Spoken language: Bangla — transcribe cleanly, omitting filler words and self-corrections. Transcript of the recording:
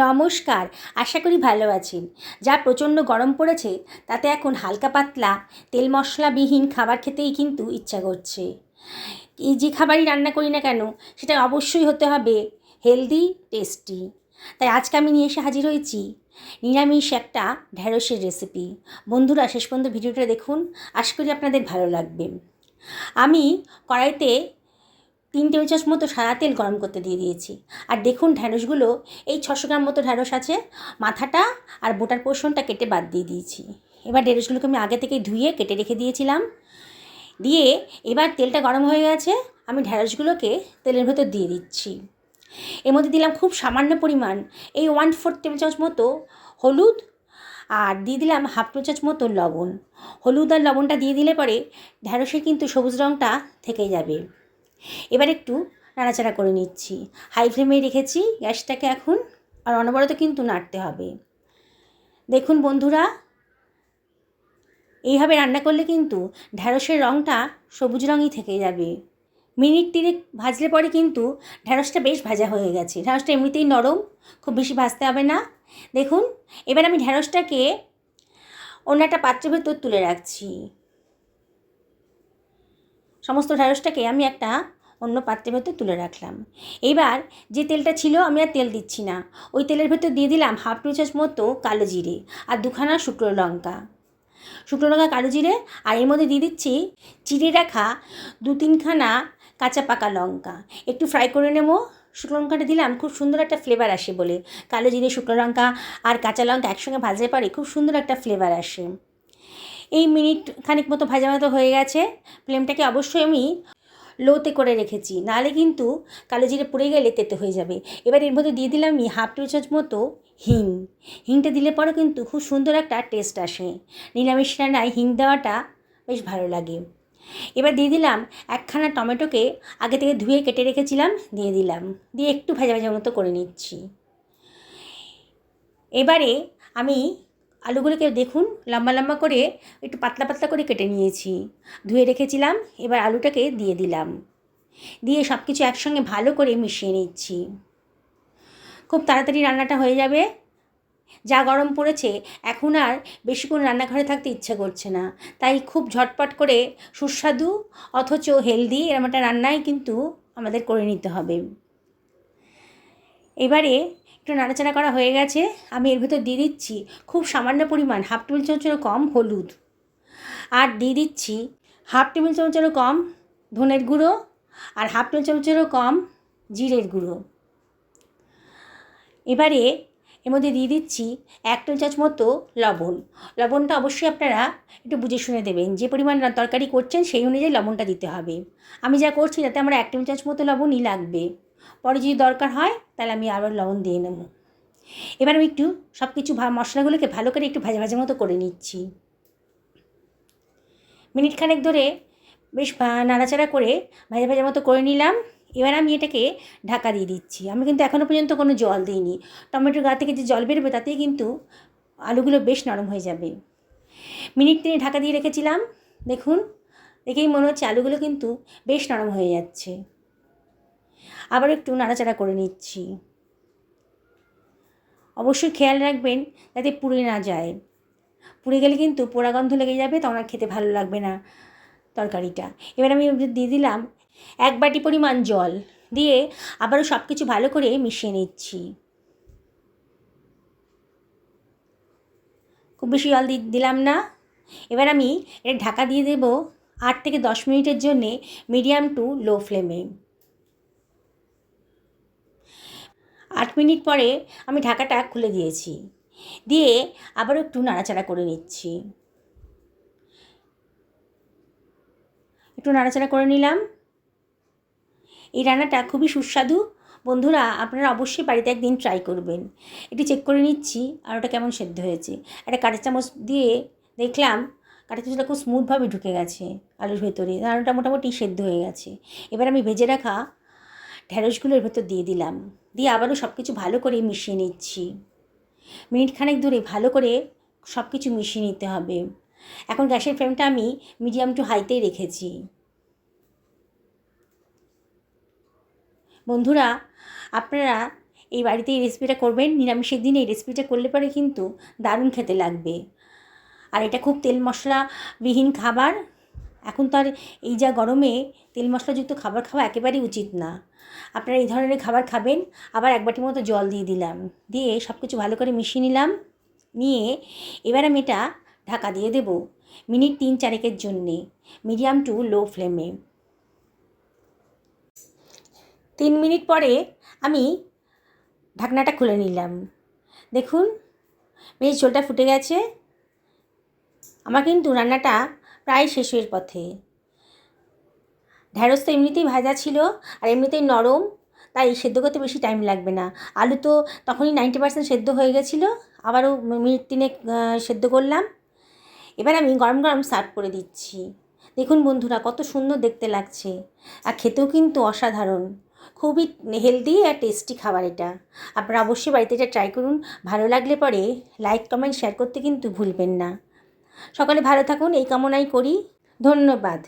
নমস্কার, আশা করি ভালো আছেন। যা প্রচণ্ড গরম পড়েছে তাতে এখন হালকা পাতলা তেল মশলাবিহীন খাবার খেতেই কিন্তু ইচ্ছা করছে। এই যে খাবারই রান্না করি না কেন সেটা অবশ্যই হতে হবে হেলদি, টেস্টি। তাই আজকে আমি নিয়ে এসে হাজির হয়েছি নিরামিষ একটা ঢ্যাঁড়সের রেসিপি। বন্ধুরা শেষ পর্যন্ত ভিডিওটা দেখুন, আশা করি আপনাদের ভালো লাগবে। আমি কড়াইতে 3 টেবিল চামচ মতো সাদা তেল গরম করতে দিয়ে দিয়েছি। আর দেখুন ঢ্যাঁড়সগুলো এই 600 গ্রাম মতো ঢ্যাঁড়স আছে, মাথাটা আর বোটার পোর্শনটা কেটে বাদ দিয়ে দিয়েছি। এবার ঢ্যাঁড়সগুলোকে আমি আগে থেকেই ধুয়ে কেটে রেখে দিয়েছিলাম। দিয়ে এবার তেলটা গরম হয়ে গেছে, আমি ঢ্যাঁড়সগুলোকে তেলের ভেতর দিয়ে দিচ্ছি। এর মধ্যে দিলাম খুব সামান্য পরিমাণ এই 1/4 টেবিল চামচ মতো হলুদ, আর দিয়ে দিলাম 1/2 টেবিল চামচ মতো লবণ। হলুদ আর লবণটা দিয়ে দিলে পরে ঢ্যাঁড়সের কিন্তু সবুজ রঙটা থেকে যাবে। এবার একটু নাড়াচাড়া করে নিচ্ছি। হাই ফ্লেমে রেখেছি গ্যাসটাকে এখন, আর অনবরত কিন্তু নাড়তে হবে। দেখুন বন্ধুরা, এইভাবে রান্না করলে কিন্তু ঢ্যাঁড়সের রঙটা সবুজ রঙই থেকে যাবে। মিনিট 3 ভাজলে পরে কিন্তু ঢ্যাঁড়সটা বেশ ভাজা হয়ে গেছে। ঢ্যাঁড়সটা এমনিতেই নরম, খুব বেশি ভাজতে হবে না। দেখুন, এবার আমি ঢ্যাঁড়সটাকে অন্য একটা পাত্রের ভেতর তুলে রাখছি। সমস্ত ঢ্যাঁড়সটাকে আমি একটা অন্য পাত্রের ভেতর তুলে রাখলাম। এবার যে তেলটা ছিল আমি আর তেল দিচ্ছি না, ওই তেলের ভেতর দিয়ে দিলাম 1/2 টেবিল চামচ মতো কালো জিরে আর 2খানা শুকনো লঙ্কা, কালো জিরে। আর এর মধ্যে দিয়ে দিচ্ছি চিড়ে রাখা 2-3খানা কাঁচা পাকা লঙ্কা। একটু ফ্রাই করে নেব। শুকনো লঙ্কাটা দিলাম খুব সুন্দর একটা ফ্লেভার আসে বলে। কালো জিরে, শুকনো লঙ্কা আর কাঁচা লঙ্কা একসঙ্গে ভাজলে পরে খুব সুন্দর একটা ফ্লেভার আসে। এই মিনিট খানিক মতো ভাজা মতো হয়ে গেছে। ফ্লেমটাকে অবশ্যই আমি লোতে করে রেখেছি, নাহলে কিন্তু কালো জিরে পুড়ে গেলে তেতো হয়ে যাবে। এবার এর মধ্যে দিয়ে দিলাম আমি 1/2 টেবিল চামচ মতো হিং। হিংটা দিলে পরে কিন্তু খুব সুন্দর একটা টেস্ট আসে। নিরামিষ রান্নায় হিং দেওয়াটা বেশ ভালো লাগে। এবার দিয়ে দিলাম 1খানা টমেটোকে আগে থেকে ধুয়ে কেটে রেখেছিলাম, দিয়ে দিলাম। দিয়ে একটু ভাজা ভাজা মতো করে নিচ্ছি। এবারে আমি আলুগুলোকে দেখুন লম্বা লম্বা করে একটু পাতলা পাতলা করে কেটে নিয়েছি, ধুয়ে রেখেছিলাম। এবার আলুটাকে দিয়ে দিলাম, দিয়ে সব কিছু একসঙ্গে ভালো করে মিশিয়ে নিচ্ছি। খুব তাড়াতাড়ি রান্নাটা হয়ে যাবে। যা গরম পড়েছে এখন আর বেশিক্ষণ রান্নাঘরে থাকতে ইচ্ছা করছে না, তাই খুব ঝটপট করে সুস্বাদু অথচ হেলদি এরকম একটা রান্নাই কিন্তু আমাদের করে নিতে হবে। এবারে একটু নাড়াচাড়া করা হয়ে গেছে, আমি এর ভেতর দিয়ে দিচ্ছি খুব সামান্য পরিমাণ 1/2 টেবিল চামচেরও কম হলুদ, আর দিয়ে দিচ্ছি 1/2 টেবিল চামচেরও কম ধনের গুঁড়ো, আর 1/2 টেবিল চামচেরও কম জিরের গুঁড়ো। এবারে এর মধ্যে দিয়ে দিচ্ছি 1 টেবিল চামচ মতো লবণ। লবণটা অবশ্যই আপনারা একটু বুঝে শুনে দেবেন, যে পরিমাণ তরকারি করছেন সেই অনুযায়ী লবণটা দিতে হবে। আমি যা করছি তাতে আমার 1 টেবিল চামচ মতো লবণই লাগবে। পরে যদি দরকার হয় তাহলে আমি আবার লবণ দিয়ে নেব। এবার আমি একটু সব কিছু মশলাগুলোকে ভালো করে একটু ভাজা ভাজা মতো করে নিচ্ছি। মিনিট খানেক ধরে বেশ নাড়াচাড়া করে ভাজা ভাজা মতো করে নিলাম। এবার আমি এটাকে ঢাকা দিয়ে দিচ্ছি। আমি কিন্তু এখনও পর্যন্ত কোনো জল দিইনি। টমেটোর গা থেকে যে জল বেরোবে তাতেই কিন্তু আলুগুলো বেশ নরম হয়ে যাবে। মিনিট 3 ঢাকা দিয়ে রেখেছিলাম। দেখুন, দেখেই মনে হচ্ছে আলুগুলো কিন্তু বেশ নরম হয়ে যাচ্ছে। আবার একটু নাড়াচাড়া করে নিচ্ছি। অবশ্যই খেয়াল রাখবেন যাতে পুড়ে না যায়। পুড়ে গেলে কিন্তু পোড়া গন্ধ লেগে যাবে, তখন আর খেতে ভালো লাগবে না তরকারিটা। এবার আমি দিয়ে দিলাম 1 বাটি পরিমাণ জল, দিয়ে আবারও সব কিছু ভালো করে মিশিয়ে নিচ্ছি। খুব বেশি জল দিলাম না। এবার আমি এটা ঢাকা দিয়ে দেবো 8 থেকে 10 মিনিটের জন্যে মিডিয়াম টু লো ফ্লেমে। 8 মিনিট পরে আমি ঢাকাটা খুলে দিয়েছি, দিয়ে আবারও একটু নাড়াচাড়া করে নিচ্ছি। একটু নাড়াচাড়া করে নিলাম। এই রান্নাটা খুবই সুস্বাদু। বন্ধুরা, আপনারা অবশ্যই বাড়িতে একদিন ট্রাই করবেন। একটু চেক করে নিচ্ছি আর ওটা কেমন সেদ্ধ হয়েছে। একটা কাঁটা চামচ দিয়ে দেখলাম কাঁটা চামচটা খুব স্মুথভাবে ঢুকে গেছে আলুর ভেতরে, রান্নাটা মোটামুটি সেদ্ধ হয়ে গেছে। এবার আমি ভেজে রাখা ঢ্যাঁড়সগুলোর ভেতর দিয়ে দিলাম, দিয়ে আবারও সব কিছু ভালো করে মিশিয়ে নিচ্ছি। মিনিট খানেক ধরে ভালো করে সব কিছু মিশিয়ে নিতে হবে। এখন গ্যাসের ফ্লেমটা আমি মিডিয়াম টু হাইতেই রেখেছি। বন্ধুরা, আপনারা এই বাড়িতে এই রেসিপিটা করবেন, নিরামিষের দিনে এই রেসিপিটা করলে পরে কিন্তু দারুণ খেতে লাগবে। আর এটা খুব তেল মশলাবিহীন খাবার। এখন তো আর এই যা গরমে তেল মশলাযুক্ত খাবার খাওয়া একেবারেই উচিত না। আপনারা এই ধরনের খাবার খাবেন। আবার এক বাটির মতো জল দিয়ে দিলাম, দিয়ে সব কিছু ভালো করে মিশিয়ে নিলাম। নিয়ে এবার আমি এটা ঢাকা দিয়ে দেব মিনিট 3-4 জন্যে, মিডিয়াম টু লো ফ্লেমে। 3 মিনিট পরে আমি ঢাকনাটা খুলে নিলাম। দেখুন বেশ ঝোলটা ফুটে গেছে। আমার কিন্তু রান্নাটা প্রায় শেষের পথে। ঢ্যাঁড়স তো এমনিতেই ভাজা ছিল আর এমনিতেই নরম, তাই সেদ্ধ করতে বেশি টাইম লাগবে না। আলু তো তখনই 90% সেদ্ধ হয়ে গেছিলো, আবারও মিনিট 3 সেদ্ধ করলাম। এবার আমি গরম গরম সার্ভ করে দিচ্ছি। দেখুন বন্ধুরা কত সুন্দর দেখতে লাগছে, আর খেতেও কিন্তু অসাধারণ। খুবই হেলদি আর টেস্টি খাবার এটা। আপনারা অবশ্যই বাড়িতে এটা ট্রাই করুন। ভালো লাগলে পরে লাইক কমেন্ট শেয়ার করতে কিন্তু ভুলবেন না। সকলে ভালো থাকুন এই কামনাই করি। ধন্যবাদ।